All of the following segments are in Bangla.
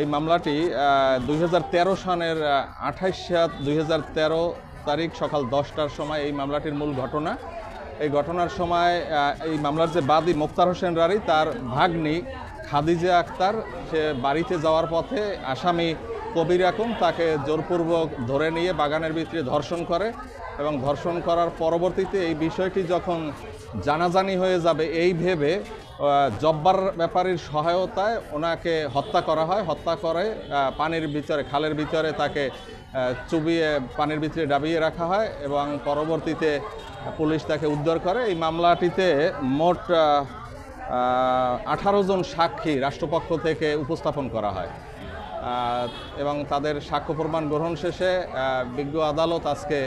এই মামলাটি 2013 সনের 28/7/2013 তারিখ সকাল 10টার সময় এই মামলাটির মূল ঘটনা। এই ঘটনার সময় এই মামলার যে বাদী মোক্তার হোসেন রারি, তার ভাগ্নি খাদিজা আক্তার, সে বাড়িতে যাওয়ার পথে আসামি কবির আকুন তাকে জোরপূর্বক ধরে নিয়ে বাগানের ভিতরে ধর্ষণ করে এবং ধর্ষণ করার পরবর্তীতে এই বিষয়টি যখন জানাজানি হয়ে যাবে এই ভেবে জব্বার ব্যাপারীর সহায়তায় ওনাকে হত্যা করা হয়। হত্যা করে পানির ভিতরে, খালের ভিতরে তাকে চুবিয়ে পানির ভিতরে ডাবিয়ে রাখা হয় এবং পরবর্তীতে পুলিশ তাকে উদ্ধার করে। এই মামলাটিতে মোট 18 জন সাক্ষী রাষ্ট্রপক্ষ থেকে উপস্থাপন করা হয় এবং তাদের সাক্ষ্য প্রমাণ গ্রহণ শেষে বিজ্ঞ আদালত আজকে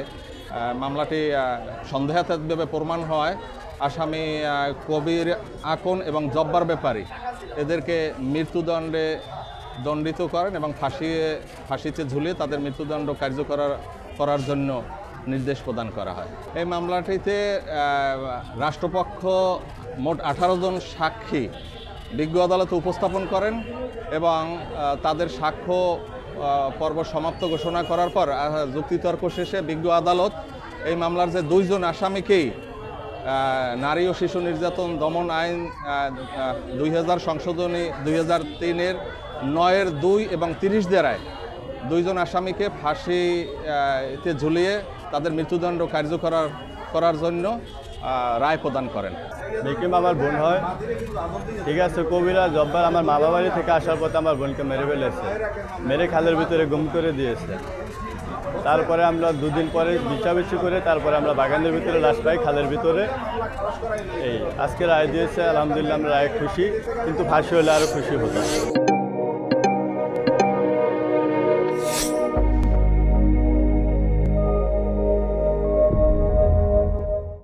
মামলাটি সন্দেহাতীতভাবে প্রমাণ হওয়ায় আসামি কবির আকুন এবং জব্বার ব্যাপারী এদেরকে মৃত্যুদণ্ডে দণ্ডিত করেন এবং ফাঁসিতে ঝুলিয়ে তাদের মৃত্যুদণ্ড কার্যকর করার জন্য নির্দেশ প্রদান করা হয়। এই মামলাটিতে রাষ্ট্রপক্ষ মোট 18 জন সাক্ষী বিজ্ঞ আদালতে উপস্থাপন করেন এবং তাদের সাক্ষ্য পর্ব সমাপ্ত ঘোষণা করার পর যুক্তিতর্ক শেষে বিজ্ঞ আদালত এই মামলার যে 2 জন আসামিকেই নারী ও শিশু নির্যাতন দমন আইন 2000 সংশোধনী 2003-এর 9-2 এবং 30 ধারায় 2 জন আসামিকে ফাঁসিতে ঝুলিয়ে তাদের মৃত্যুদণ্ড কার্যকর করার জন্য রায় প্রদান করেন। ভিকটিম আমার বোন হয়, ঠিক আছে। কবিরা জব্বার আমার মা বাড়ি থেকে আসার পথে আমার বোনকে মেরে ফেলেছে, মেরে খালের ভিতরে গুম করে দিয়েছে। তারপরে আমরা 2 দিন পরে বিচাবিচি করে তারপরে আমরা বাগানের ভিতরে লাশ পাই, খালের ভিতরে। এই আজকে রায় দিয়েছে, আলহামদুলিল্লাহ আমরা রায় খুশি, কিন্তু ফাঁসি হলে আরও খুশি হতাম।